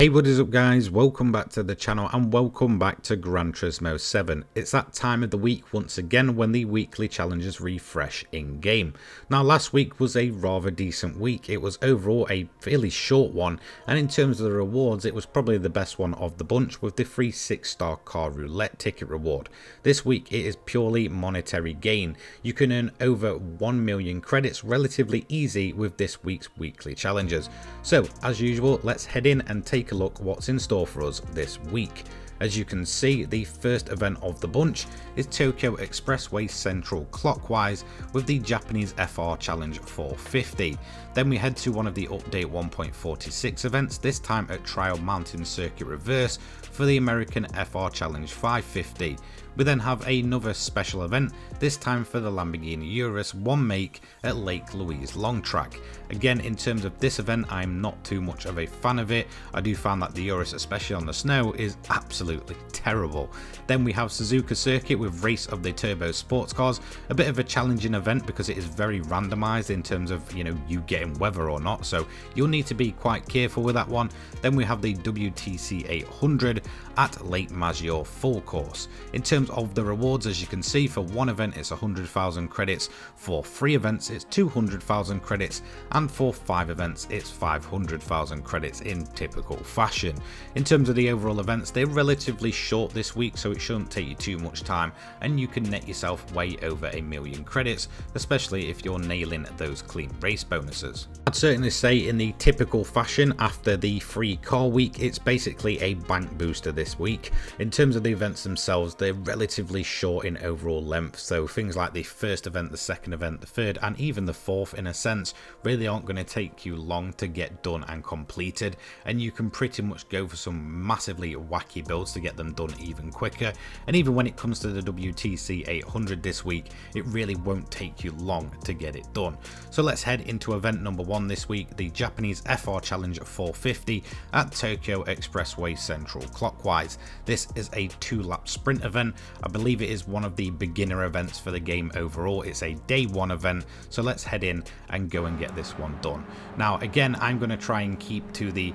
Hey, what is up guys, welcome back to the channel and welcome back to Gran Turismo 7. It's that time of the week once again when the weekly challenges refresh in game. Now last week was a rather decent week. It was overall a fairly short one, and in terms of the rewards it was probably the best one of the bunch with the free 6-star car roulette ticket reward. This week it is purely monetary gain. You can earn over 1 million credits relatively easy with this week's weekly challenges. So as usual, let's head in and take a look what's in store for us this week. As you can see, the first event of the bunch is Tokyo Expressway Central Clockwise with the Japanese FR Challenge 450. Then we head to one of the update 1.46 events, this time at Trial Mountain Circuit Reverse for the American FR Challenge 550. We then have another special event, this time for the Lamborghini Urus 1 make at Lake Louise long track. Again, in terms of this event, I'm not too much of a fan of it. I do find that the Urus, especially on the snow, is absolutely terrible. Then we have Suzuka Circuit with Race of the Turbo Sports Cars, a bit of a challenging event because it is very randomized in terms of, you getting weather or not, so you'll need to be quite careful with that one. Then we have the WTC 800 at Lake Maggiore full course. In terms of the rewards, as you can see, for one event it's 100,000 credits, for 3 events it's 200,000 credits, and for 5 events it's 500,000 credits in typical fashion. In terms of the overall events, they're relatively short this week, so it shouldn't take you too much time and you can net yourself way over 1 million credits, especially if you're nailing those clean race bonuses. I'd certainly say in the typical fashion after the free car week, it's basically a bank booster this week. In terms of the events themselves, they're relatively short in overall length, so things like the first event, the second event, the third and even the fourth in a sense really aren't going to take you long to get done and completed, and you can pretty much go for some massively wacky builds to get them done even quicker. And even when it comes to the WTC 800 this week, it really won't take you long to get it done. So let's head into event number 1 this week, the Japanese FR Challenge 450 at Tokyo Expressway Central Clockwise. This is a 2-lap sprint event. I believe it is one of the beginner events for the game overall. It's a day 1 event, so let's head in and go and get this one done. Now again, I'm going to try and keep to the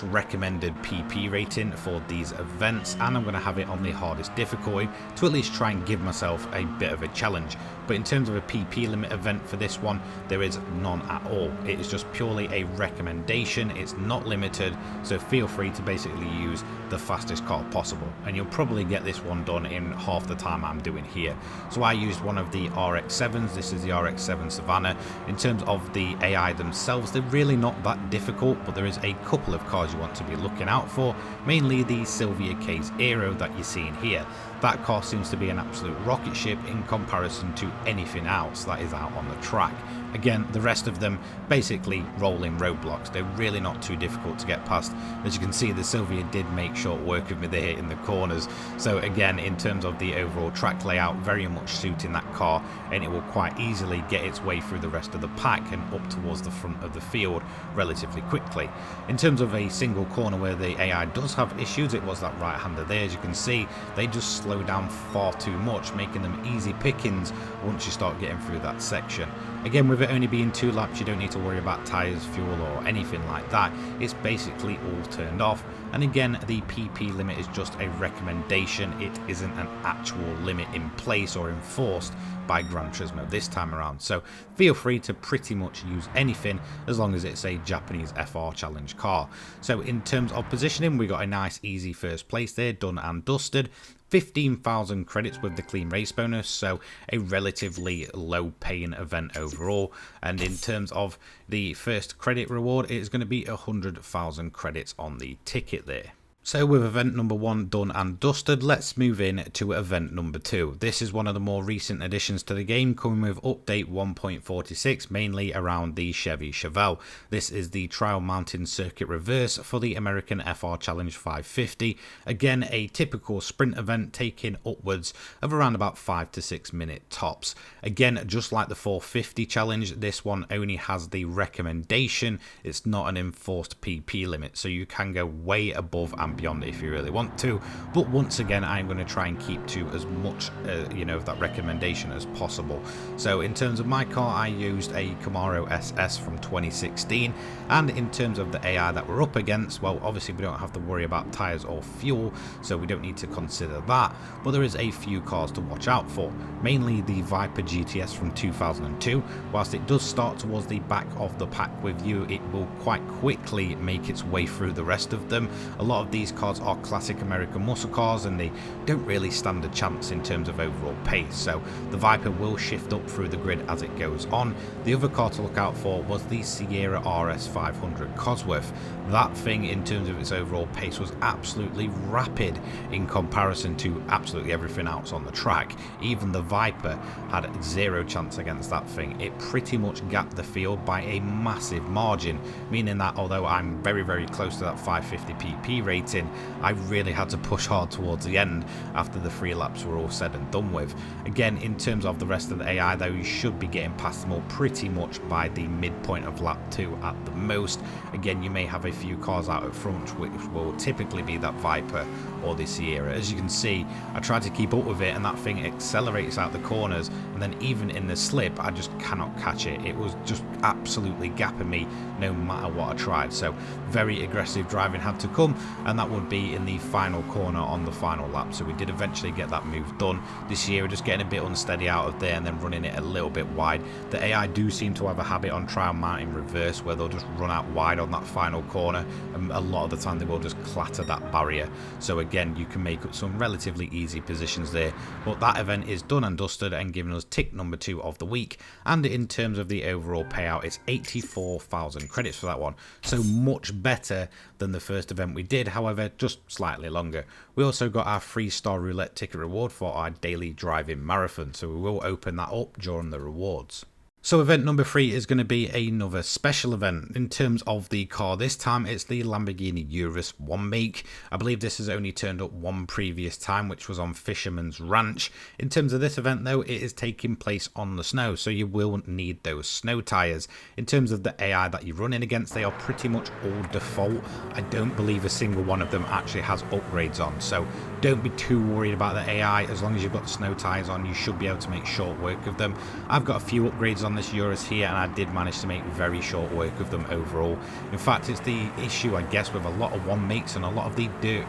recommended PP rating for these events, and I'm going to have it on the hardest difficulty to at least try and give myself a bit of a challenge. But in terms of a PP limit event for this one, there is none at all. It is just purely a recommendation. It's not limited, so feel free to basically use the fastest car possible, and you'll probably get this one done in half the time I'm doing here. So I used one of the RX-7s. This is the RX-7 Savannah. In terms of the AI themselves, they're really not that difficult, but there is a couple of cars you want to be looking out for, mainly the Sylvia K's Aero that you're seeing here. That car seems to be an absolute rocket ship in comparison to anything else that is out on the track. Again, the rest of them basically rolling roadblocks. They're really not too difficult to get past. As you can see, the Sylvia did make short work of me there in the corners. So again, in terms of the overall track layout, very much suiting that car, and it will quite easily get its way through the rest of the pack and up towards the front of the field relatively quickly. In terms of a single corner where the AI does have issues, it was that right-hander there. As you can see, they just slow down far too much, making them easy pickings once you start getting through that section. Again, with it only being 2 laps, you don't need to worry about tyres, fuel or anything like that. It's basically all turned off. And again, the PP limit is just a recommendation. It isn't an actual limit in place or enforced by Gran Turismo this time around. So feel free to pretty much use anything as long as it's a Japanese FR Challenge car. So in terms of positioning, we got a nice easy first place there, done and dusted. 15,000 credits with the clean race bonus, so a relatively low paying event overall. And in terms of the first credit reward, it is going to be 100,000 credits on the ticket there. So with event number 1 done and dusted, let's move in to event number 2. This is one of the more recent additions to the game, coming with update 1.46, mainly around the Chevy Chevelle. This is the Trial Mountain Circuit Reverse for the American FR Challenge 550. Again, a typical sprint event taking upwards of around about 5 to 6 minute tops. Again, just like the 450 challenge, this one only has the recommendation. It's not an enforced PP limit, so you can go way above and beyond if you really want to. But once again, I'm going to try and keep to as much, of that recommendation as possible. So in terms of my car, I used a Camaro SS from 2016, and in terms of the AI that we're up against, well, obviously we don't have to worry about tyres or fuel, so we don't need to consider that, but there is a few cars to watch out for, mainly the Viper GTS from 2002. Whilst it does start towards the back of the pack with you, it will quite quickly make its way through the rest of them. A lot of these cars are classic American muscle cars, and they don't really stand a chance in terms of overall pace, so the Viper will shift up through the grid as it goes on. The other car to look out for was the Sierra RS 500 Cosworth. That thing, in terms of its overall pace, was absolutely rapid in comparison to absolutely everything else on the track. Even the Viper had zero chance against that thing. It pretty much gapped the field by a massive margin, meaning that although I'm very, very close to that 550 pp rating, I really had to push hard towards the end after the 3 laps were all said and done with. Again, in terms of the rest of the AI though, you should be getting past them all pretty much by the midpoint of lap 2 at the most. Again, you may have a few cars out at front, which will typically be that Viper or the Sierra. As you can see, I tried to keep up with it and that thing accelerates out the corners, and then even in the slip I just cannot catch it. It was just absolutely gapping me no matter what I tried. So very aggressive driving had to come, and that would be in the final corner on the final lap. So we did eventually get that move done. This year we're just getting a bit unsteady out of there and then running it a little bit wide. The AI do seem to have a habit on trial mounting reverse where they'll just run out wide on that final corner, and a lot of the time they will just clatter that barrier. So again, you can make up some relatively easy positions there. But that event is done and dusted and giving us tick number 2 of the week. And in terms of the overall payout, it's 84,000 credits for that one. So much better than the first event we did, however, just slightly longer. We also got our 3-star roulette ticket reward for our daily driving marathon, so we will open that up during the rewards. So event number 3 is going to be another special event. In terms of the car, this time it's the Lamborghini Urus 1 make. I believe this has only turned up one previous time, which was on Fisherman's Ranch. In terms of this event though, it is taking place on the snow, so you will need those snow tyres. In terms of the AI that you're running against, they are pretty much all default. I don't believe a single one of them actually has upgrades on, so don't be too worried about the AI. As long as you've got the snow tyres on, you should be able to make short work of them. I've got a few upgrades on this Urus here, and I did manage to make very short work of them overall. In fact, it's the issue, I guess, with a lot of 1 makes and a lot of the dirt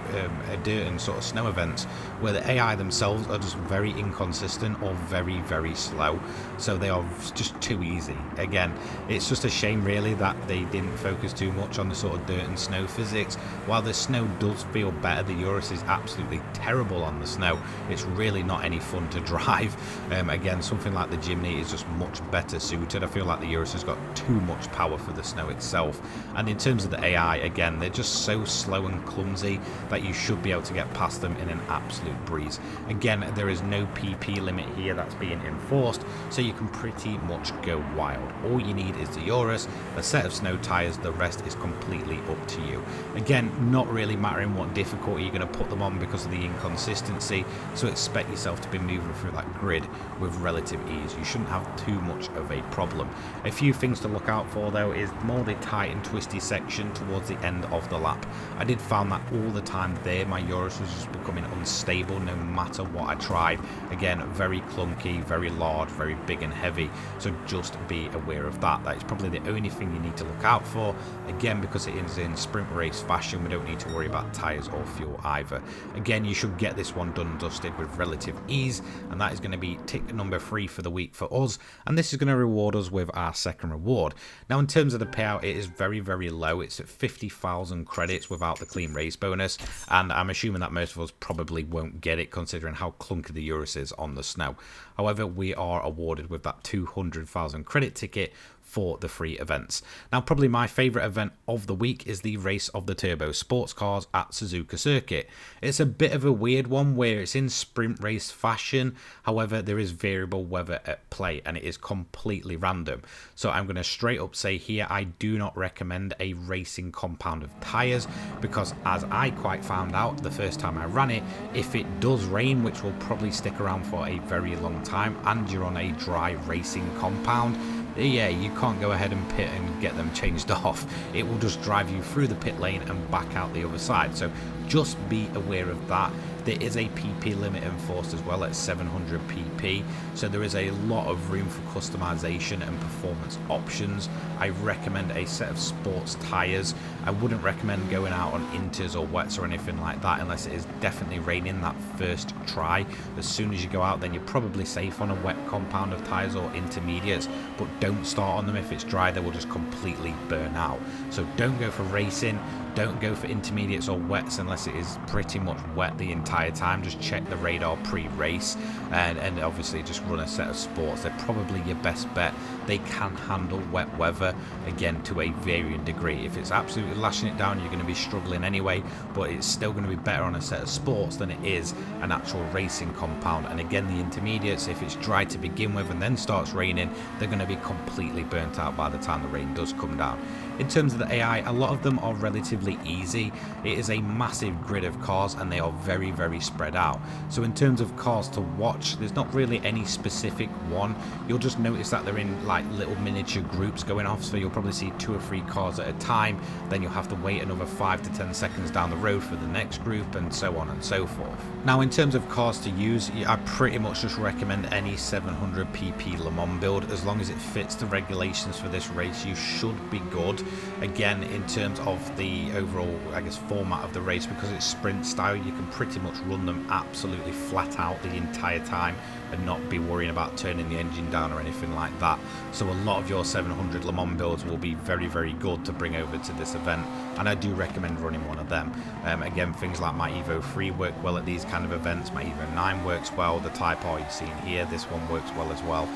and sort of snow events, where the AI themselves are just very inconsistent or very, very slow. So they are just too easy. Again, it's just a shame really that they didn't focus too much on the sort of dirt and snow physics. While the snow does feel better, the Urus is absolutely terrible on the snow. It's really not any fun to drive. Again, something like the Jimny is just much better suited. I feel like the Urus has got too much power for the snow itself. And in terms of the AI, again, they're just so slow and clumsy that you should be able to get past them in an absolute breeze. Again, there is no PP limit here that's being enforced, so you can pretty much go wild. All you need is the Urus, a set of snow tyres, the rest is completely up to you. Again, not really mattering what difficulty you're going to put them on because of the inconsistency, so expect yourself to be moving through that grid with relative ease. You shouldn't have too much of a problem. A few things to look out for though is more the tight and twisty section towards the end of the lap. I did find that all the time there. My Urus was just becoming unstable no matter what I tried. Again, very clunky, very large, very big and heavy, so just be aware of that. That is probably the only thing you need to look out for. Again, because it is in sprint race fashion, we don't need to worry about tyres or fuel either. Again, you should get this one done and dusted with relative ease, and that is going to be tick number 3 for the week for us, and this is going to reward us with our second reward. Now, in terms of the payout, it is very, very low. It's at 50,000 credits without the clean race bonus, and I'm assuming that most of us probably won't get it considering how clunky the Urus is on the snow. However, we are awarded with that 200,000 credit ticket for the 3 events. Now, probably my favourite event of the week is the Race of the Turbo Sports Cars at Suzuka Circuit. It's a bit of a weird one where it's in sprint race fashion, however there is variable weather at play and it is completely random. So I'm going to straight up say here, I do not recommend a racing compound of tyres, because as I quite found out the first time I ran it, if it does rain, which will probably stick around for a very long time, and you're on a dry racing compound, yeah, you can't go ahead and pit and get them changed off. It will just drive you through the pit lane and back out the other side. So just be aware of that. There is a PP limit enforced as well at 700 PP, so there is a lot of room for customization and performance options. I recommend a set of sports tyres. I wouldn't recommend going out on inters or wets or anything like that unless it is definitely raining that first try. As soon as you go out, then you're probably safe on a wet compound of tyres or intermediates, but don't start on them if it's dry. They will just completely burn out. So don't go for racing. Don't go for intermediates or wets unless it is pretty much wet the entire time. Just check the radar pre-race and obviously just run a set of sports. They're probably your best bet. They can handle wet weather, again, to a varying degree. If it's absolutely lashing it down, you're going to be struggling anyway, but it's still going to be better on a set of sports than it is an actual racing compound. And again, the intermediates, if it's dry to begin with and then starts raining, they're going to be completely burnt out by the time the rain does come down. In terms of the AI, a lot of them are relatively easy. It is a massive grid of cars and they are very, very spread out. So in terms of cars to watch, there's not really any specific one. You'll just notice that they're in like little miniature groups going off, so you'll probably see 2 or 3 cars at a time. Then you'll have to wait another 5 to 10 seconds down the road for the next group, and so on and so forth. Now in terms of cars to use, I pretty much just recommend any 700 PP Le Mans build. As long as it fits the regulations for this race, you should be good. Again, in terms of the overall, I guess, format of the race, because it's sprint style, you can pretty much run them absolutely flat out the entire time and not be worrying about turning the engine down or anything like that. So a lot of your 700 Le Mans builds will be very, very good to bring over to this event, and I do recommend running one of them. Again, things like my Evo 3 work well at these kind of events, my Evo 9 works well, the Type R you're seeing here, this one works well as well.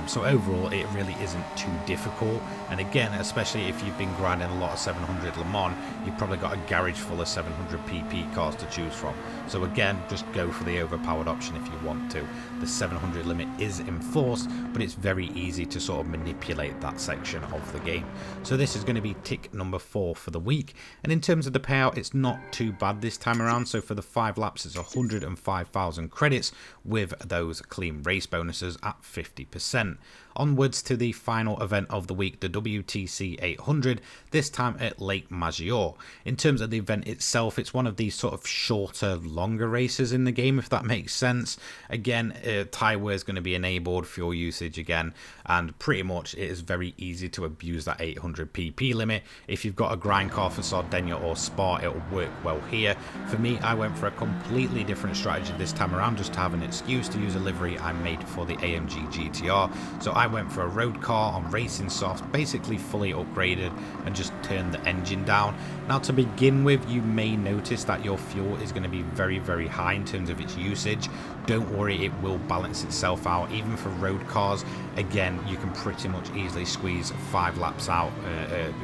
So overall, it really isn't too difficult, and again, especially if you've been grinding a lot of 700 Le Mans, you've probably got a garage full of 700 PP cars to choose from. So again, just go for the overpowered option if you want to. The 700 limit is enforced, but it's very easy to sort of manipulate that section of the game. So this is going to be tick number 4 for the week, and in terms of the payout, it's not too bad this time around. So for the 5 laps, it's 105,000 credits with those clean race bonuses at 50%. Onwards to the final event of the week, the WTC 800, this time at Lake Maggiore. In terms of the event itself, it's one of these sort of shorter, longer races in the game, if that makes sense. Again, tyre wear is going to be enabled, fuel usage again, and pretty much it is very easy to abuse that 800 PP limit. If you've got a grind car for Sardinia or Spa, it'll work well here. For me, I went for a completely different strategy this time around, just to have an excuse to use a livery I made for the AMG GTR. So I went for a road car on racing soft, basically fully upgraded, and just turned the engine down. Now to begin with, you may notice that your fuel is going to be very, very high in terms of its usage. Don't worry, it will balance itself out. Even for road cars, again, you can pretty much easily squeeze 5 laps out,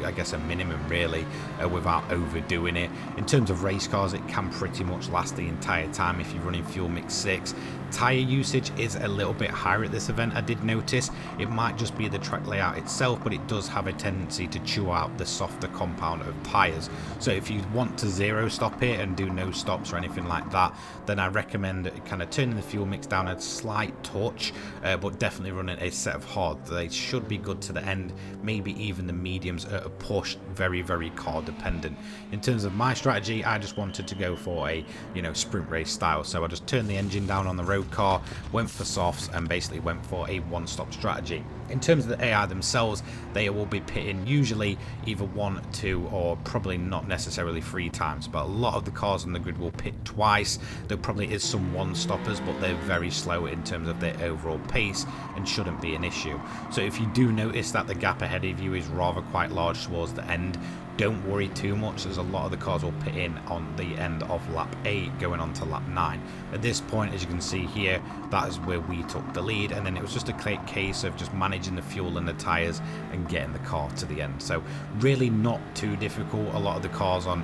I guess a minimum really, without overdoing it. In terms of race cars, it can pretty much last the entire time if you're running fuel mix 6. Tyre usage is a little bit higher at this event, I did notice. It might just be the track layout itself, but it does have a tendency to chew out the softer compound of tyres. So if you want to zero stop it and do no stops or anything like that, then I recommend kind of turning the fuel mix down a slight touch, but definitely running a set of hard. They should be good to the end, maybe even the mediums at a push, very, very car dependent. In terms of my strategy, I just wanted to go for a, sprint race style. So I just turned the engine down on the road car, went for softs, and basically went for a one-stop strategy. In terms of the AI themselves, they will be pitting usually either 1, 2, or probably not necessarily 3 times, but a lot of the cars on the grid will pit twice. There probably is some one-stoppers, but they're very slow in terms of their overall pace and shouldn't be an issue. So if you do notice that the gap ahead of you is rather quite large towards the end, don't worry too much, as a lot of the cars will pit in on the end of lap 8 going on to lap 9. At this point, as you can see here, that is where we took the lead, and then it was just a case of just managing the fuel and the tyres and getting the car to the end. So really not too difficult. A lot of the cars on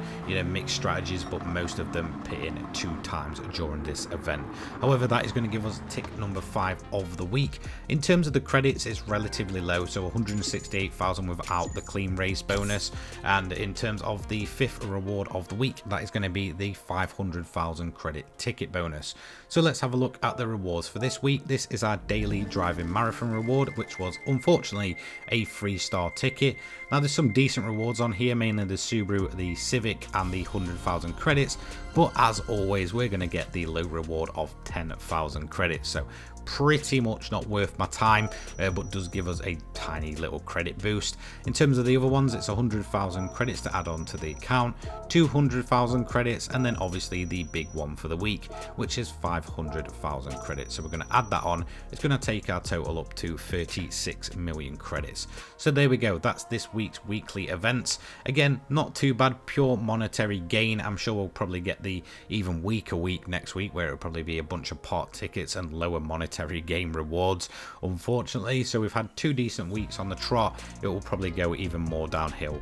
mixed strategies, but most of them pit in 2 times during this event. However, that is going to give us tick number 5 of the week. In terms of the credits, it's relatively low, so 168,000 without the clean race bonus, and And in terms of the 5th reward of the week, that is going to be the 500,000 credit ticket bonus. So let's have a look at the rewards for this week. This is our daily driving marathon reward, which was unfortunately a 3-star ticket. Now there's some decent rewards on here, mainly the Subaru, the Civic and the 100,000 credits, but as always we're going to get the low reward of 10,000 credits. So pretty much not worth my time, but does give us a tiny little credit boost. In terms of the other ones, it's 100,000 credits to add on to the account, 200,000 credits, and then obviously the big one for the week, which is 500,000 credits. So we're going to add that on. It's going to take our total up to 36 million credits. So there we go, that's this week's weekly events. Again, not too bad, pure monetary gain. I'm sure we'll probably get the even weaker week next week, where it'll probably be a bunch of pot tickets and lower monetary game rewards, unfortunately. So we've had 2 decent weeks on the trot. It will probably go even more downhill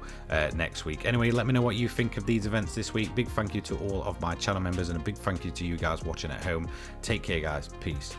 next week. Anyway, let me know what you think of these events this week. Big thank you to all of my channel members, and a big thank you to you guys watching at home. Take care, guys. Peace.